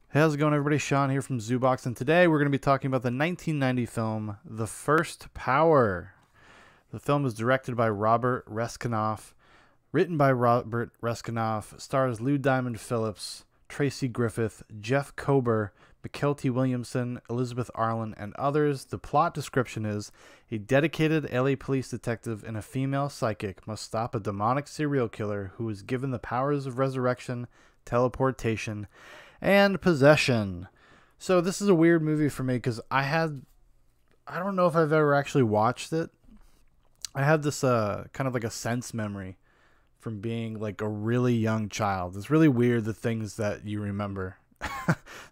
Hey, how's it going, everybody? Shaun here from Zoobox, and today we're going to be talking about the 1990 film The First Power. The film is directed by Robert Resnikoff, written by Robert Resnikoff, stars Lou Diamond Phillips, Tracy Griffith, Jeff Kober, McKelty Williamson, Elizabeth Arlen, and others. The plot description is: a dedicated LA police detective and a female psychic must stop a demonic serial killer who is given the powers of resurrection, teleportation, and possession. So this is a weird movie for me because I don't know if I've ever actually watched it. I had this kind of like a sense memory from being like a really young child. It's really weird, the things that you remember.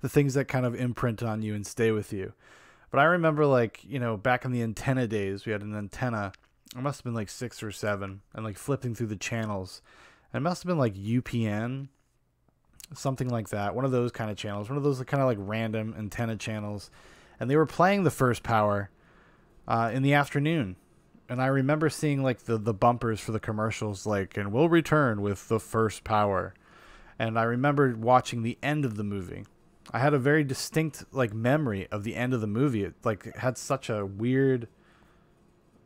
The things that kind of imprint on you and stay with you. But I remember, like, back in the antenna days, we had an antenna. I must have been like 6 or 7, and like flipping through the channels. And it must have been like UPN, something like that, one of those kind of channels, one of those kind of like random antenna channels, and they were playing The First Power in the afternoon. And I remember seeing like the bumpers for the commercials, like, and we'll return with The First Power. And I remember watching the end of the movie. I had a very distinct like memory of the end of the movie. It like had such a weird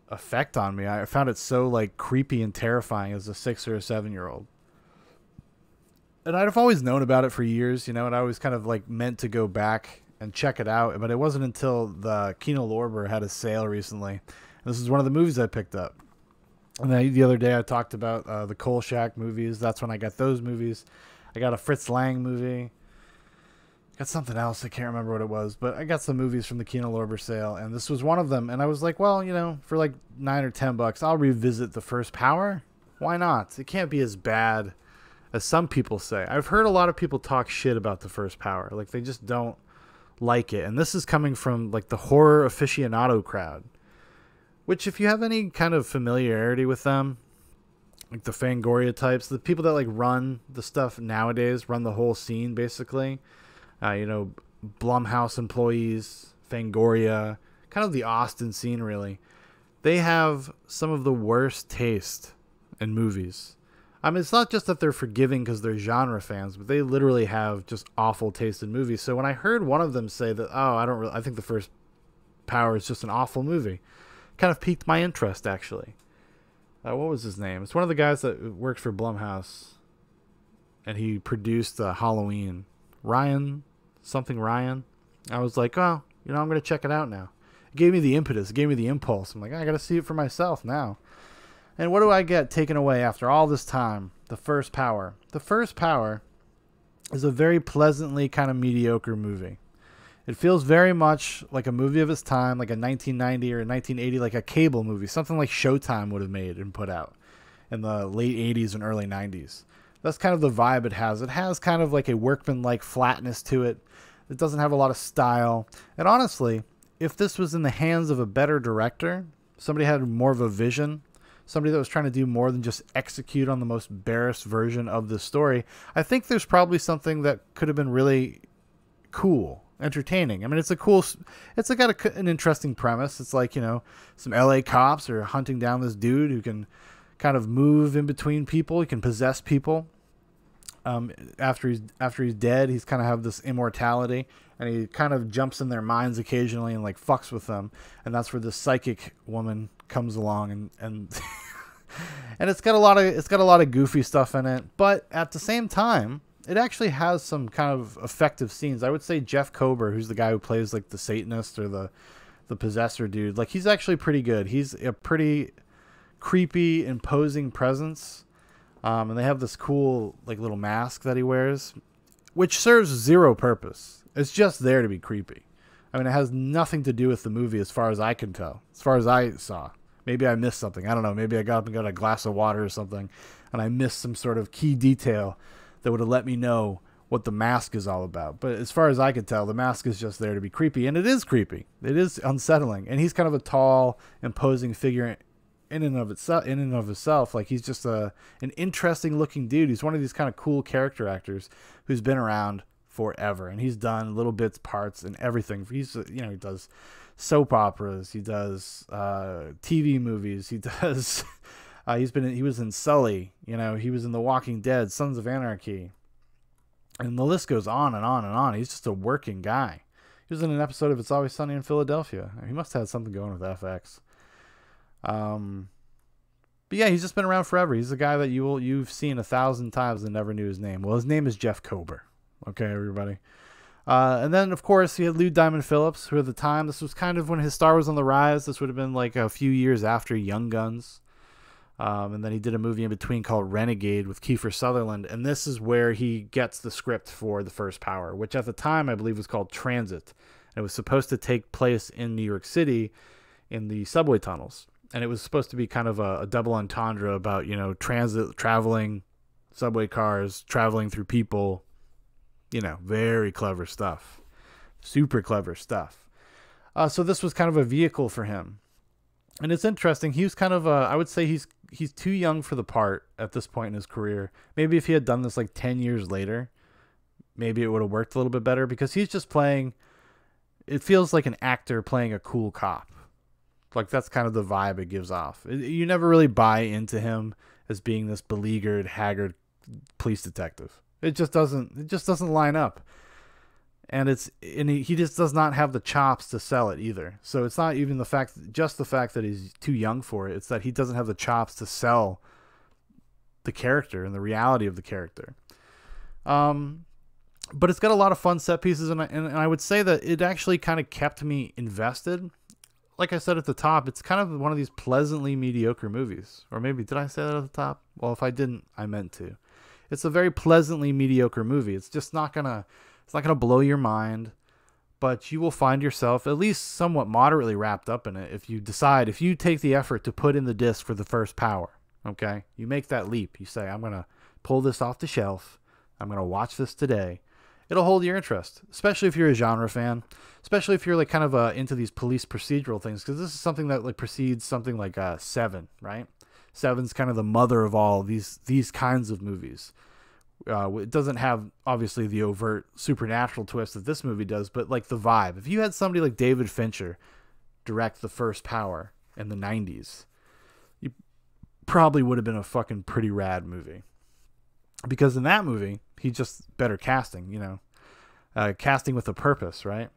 effect on me. I found it so like creepy and terrifying as a 6 or a 7-year old. And I've always known about it for years, and I always kind of like meant to go back and check it out. But it wasn't until the Kino Lorber had a sale recently. And this is one of the movies I picked up. And then the other day I talked about the Kolchak movies. That's when I got those movies. I got a Fritz Lang movie. Got something else. I can't remember what it was. But I got some movies from the Kino Lorber sale. And this was one of them. And I was like, well, for like $9 or $10, I'll revisit The First Power. Why not? It can't be as bad as some people say. I've heard a lot of people talk shit about The First Power. Like, they just don't like it. And this is coming from like the horror aficionado crowd. Which, if you have any kind of familiarity with them, like the Fangoria types, the people that like run the stuff nowadays, run the whole scene basically. Blumhouse employees, Fangoria, kind of the Austin scene really. They have some of the worst taste in movies. I mean, it's not just that they're forgiving because they're genre fans, but they literally have just awful taste in movies. So when I heard one of them say that, I think The First Power is just an awful movie, kind of piqued my interest actually. What was his name? It's one of the guys that worked for Blumhouse, and he produced Halloween. Ryan. I was like, oh, I'm going to check it out now. It gave me the impetus. It gave me the impulse. I'm like, I got to see it for myself now. And what do I get taken away after all this time? The First Power. The First Power is a very pleasantly kind of mediocre movie. It feels very much like a movie of its time, like a 1990 or a 1980, like a cable movie, something like Showtime would have made and put out in the late 80s and early 90s. That's kind of the vibe it has. It has kind of like a workman-like flatness to it. It doesn't have a lot of style. And honestly, if this was in the hands of a better director, somebody had more of a vision, somebody that was trying to do more than just execute on the most barest version of the story, I think there's probably something that could have been really cool, entertaining. I mean, it's got an interesting premise. It's like, some LA cops are hunting down this dude who can kind of move in between people. He can possess people. After he's dead, he's kind of have this immortality, and he kind of jumps in their minds occasionally and like fucks with them. And that's where the psychic woman comes along, and and it's got a lot of goofy stuff in it, but at the same time, it actually has some kind of effective scenes. I would say Jeff Kober, who's the guy who plays like the Satanist or the possessor dude, like, he's actually pretty good. He's a pretty creepy, imposing presence. And they have this cool like little mask that he wears, which serves zero purpose. It's just there to be creepy. I mean, it has nothing to do with the movie as far as I can tell, as far as I saw. Maybe I missed something. I don't know. Maybe I got up and got a glass of water or something, and I missed some sort of key detail that would have let me know what the mask is all about. But as far as I could tell, the mask is just there to be creepy, and it is creepy. It is unsettling, and he's kind of a tall, imposing figure in and of itself. Like, he's just an interesting looking dude. He's one of these kind of cool character actors who's been around forever, and he's done little bits, parts, and everything. He does soap operas, he does TV movies, he does he was in Sully, he was in The Walking Dead, Sons of Anarchy, And the list goes on and on and on. He's just a working guy. He was in an episode of It's Always Sunny in Philadelphia. He must have had something going with FX. But yeah, he's just been around forever. He's a guy that you've seen 1,000 times and never knew his name. Well, his name is Jeff Kober. Okay, everybody. And then, of course, he had Lou Diamond Phillips, who at the time, this was kind of when his star was on the rise. This would have been like a few years after Young Guns. And then he did a movie in between called Renegade with Kiefer Sutherland. And this is where he gets the script for The First Power, which at the time I believe was called Transit. And it was supposed to take place in New York City in the subway tunnels. And it was supposed to be kind of a double entendre about, you know, transit, traveling, subway cars, traveling through people. You know, very clever stuff. Super clever stuff. So this was kind of a vehicle for him. And it's interesting. He was kind of I would say he's too young for the part at this point in his career. Maybe if he had done this like 10 years later, maybe it would have worked a little bit better, because he's just playing, it feels like an actor playing a cool cop. Like, that's kind of the vibe it gives off. You never really buy into him as being this beleaguered, haggard police detective. It just doesn't line up. And he just does not have the chops to sell it either. So it's not even the fact that he's too young for it. It's that he doesn't have the chops to sell the character and the reality of the character. But it's got a lot of fun set pieces, and I would say that it actually kind of kept me invested. Like I said at the top, it's kind of one of these pleasantly mediocre movies. Or maybe, did I say that at the top? Well, if I didn't, I meant to. It's a very pleasantly mediocre movie. It's just not gonna blow your mind, but you will find yourself at least somewhat moderately wrapped up in it if you take the effort to put in the disc for The First Power. Okay? You make that leap. You say, I'm gonna pull this off the shelf. I'm gonna watch this today. It'll hold your interest, especially if you're a genre fan, especially if you're like kind of into these police procedural things, because this is something that like precedes something like Seven, right? Seven's kind of the mother of all these kinds of movies. It doesn't have obviously the overt supernatural twist that this movie does, but like the vibe. If you had somebody like David Fincher direct The First Power in the 90s, you probably would have been a fucking pretty rad movie. Because in that movie, he just better casting, you know, casting with a purpose, right?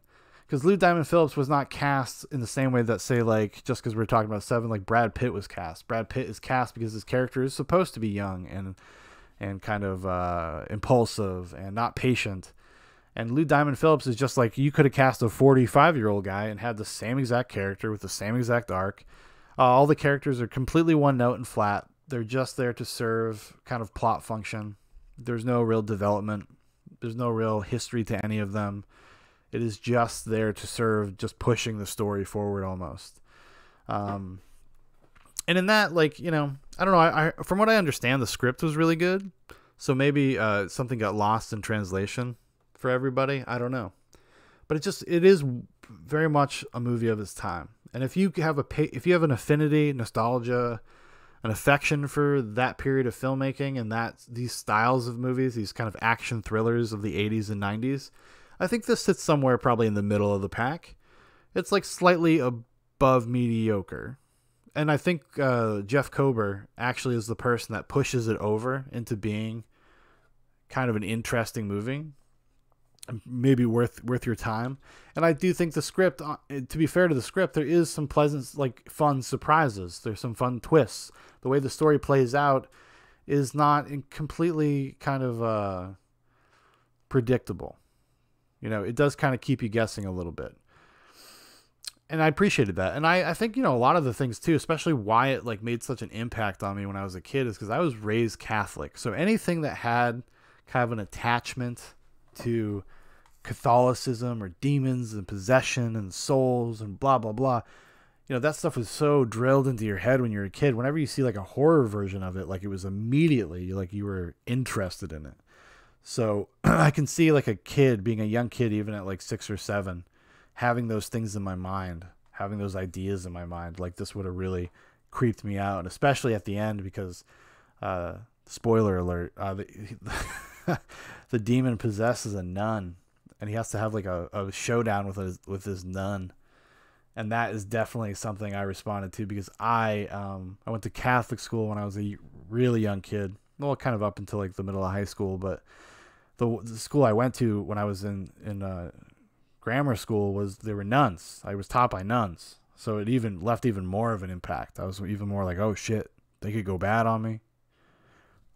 Because Lou Diamond Phillips was not cast in the same way that, say, like, just because we're talking about Seven, like Brad Pitt was cast. Brad Pitt is cast because his character is supposed to be young and kind of impulsive and not patient. And Lou Diamond Phillips is just like, you could have cast a 45-year-old guy and had the same exact character with the same exact arc. All the characters are completely one note and flat. They're just there to serve kind of plot function. There's no real development. There's no real history to any of them. It is just there to serve, just pushing the story forward almost. And in that, like, you know, I don't know. I from what I understand, the script was really good. So maybe something got lost in translation for everybody. I don't know. But it is very much a movie of its time. And if you have an affinity, nostalgia, an affection for that period of filmmaking and these styles of movies, these kind of action thrillers of the 80s and 90s, I think this sits somewhere probably in the middle of the pack. It's like slightly above mediocre. And I think Jeff Kober actually is the person that pushes it over into being kind of an interesting movie, maybe worth your time. And I do think the script, to be fair to the script, there is some pleasant, like, fun surprises. There's some fun twists. The way the story plays out is not completely kind of predictable. You know, it does kind of keep you guessing a little bit. And I appreciated that. And I think, you know, a lot of the things too, especially why it like made such an impact on me when I was a kid, is because I was raised Catholic. So anything that had kind of an attachment to Catholicism or demons and possession and souls and blah, blah, blah, you know, that stuff was so drilled into your head when you're a kid. Whenever you see like a horror version of it, like it was immediately like you were interested in it. So I can see like a kid, being a young kid, even at like 6 or 7, having those things in my mind, having those ideas in my mind. Like this would have really creeped me out, especially at the end, because spoiler alert, the demon possesses a nun, and he has to have like a showdown with his nun. And that is definitely something I responded to, because I went to Catholic school when I was a really young kid. Well, kind of up until like the middle of high school, but the school I went to when I was in grammar school there were nuns. I was taught by nuns, so it even left even more of an impact. I was even more like, oh shit, they could go bad on me.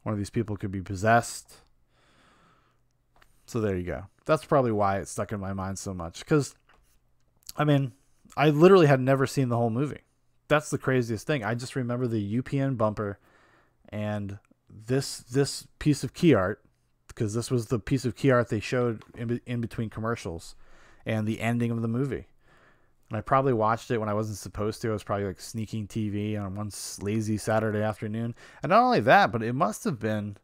One of these people could be possessed. So there you go. That's probably why it stuck in my mind so much. Because, I mean, I literally had never seen the whole movie. That's the craziest thing. I just remember the UPN bumper and this piece of key art, because this was the piece of key art they showed in between commercials, and the ending of the movie. And I probably watched it when I wasn't supposed to. I was probably like sneaking TV on one lazy Saturday afternoon. And not only that, but it must have been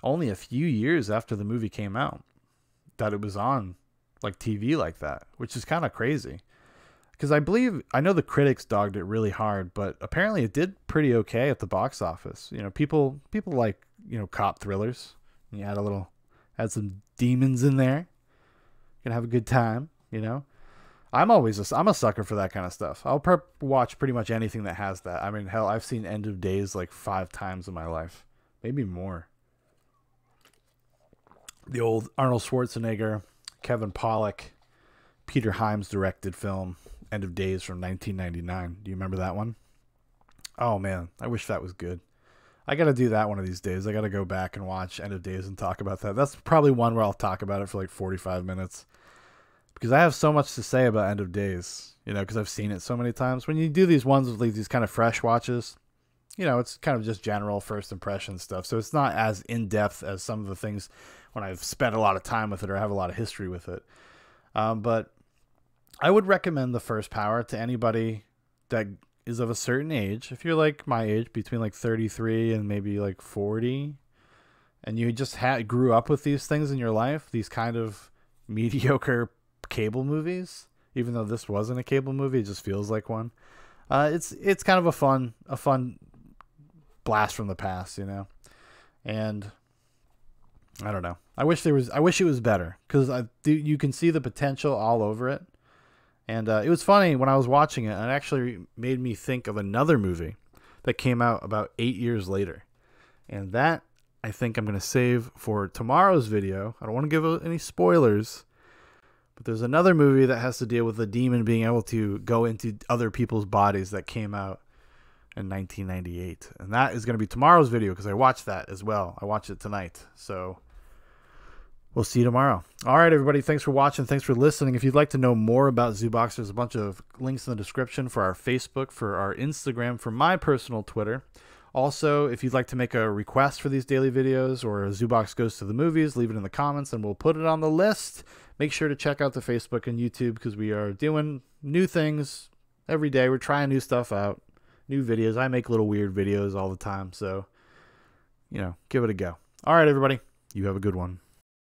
only a few years after the movie came out that it was on like TV like that, which is kind of crazy. Because I know the critics dogged it really hard, but apparently it did pretty okay at the box office. You know, people like, you know, cop thrillers. You add some demons in there. Gonna have a good time, you know. I'm a sucker for that kind of stuff. I'll watch pretty much anything that has that. I mean, hell, I've seen End of Days like 5 times in my life, maybe more. The old Arnold Schwarzenegger, Kevin Pollak, Peter Hyams directed film, End of Days from 1999. Do you remember that one? Oh man, I wish that was good. I got to do that one of these days. I got to go back and watch End of Days and talk about that. That's probably one where I'll talk about it for like 45 minutes. Because I have so much to say about End of Days, you know, because I've seen it so many times. When you do these ones with like these kind of fresh watches, you know, it's kind of just general first impression stuff. So it's not as in-depth as some of the things when I've spent a lot of time with it or have a lot of history with it. But I would recommend The First Power to anybody that is of a certain age. If you're like my age, between like 33 and maybe like 40, and you just grew up with these things in your life, these kind of mediocre cable movies, even though this wasn't a cable movie, it just feels like one. It's kind of a fun blast from the past, you know. And I don't know. I wish it was better, because you can see the potential all over it. And it was funny when I was watching it, and it actually made me think of another movie that came out about 8 years later. And that I think I'm going to save for tomorrow's video. I don't want to give any spoilers. But there's another movie that has to deal with a demon being able to go into other people's bodies that came out in 1998. And that is going to be tomorrow's video, because I watched that as well. I watched it tonight. So we'll see you tomorrow. All right, everybody. Thanks for watching. Thanks for listening. If you'd like to know more about Zoobox, there's a bunch of links in the description for our Facebook, for our Instagram, for my personal Twitter. Also, if you'd like to make a request for these daily videos, or a Zoobox Goes to the Movies, leave it in the comments and we'll put it on the list. Make sure to check out the Facebook and YouTube, because we are doing new things every day. We're trying new stuff out, new videos. I make little weird videos all the time, so, you know, give it a go. All right, everybody. You have a good one.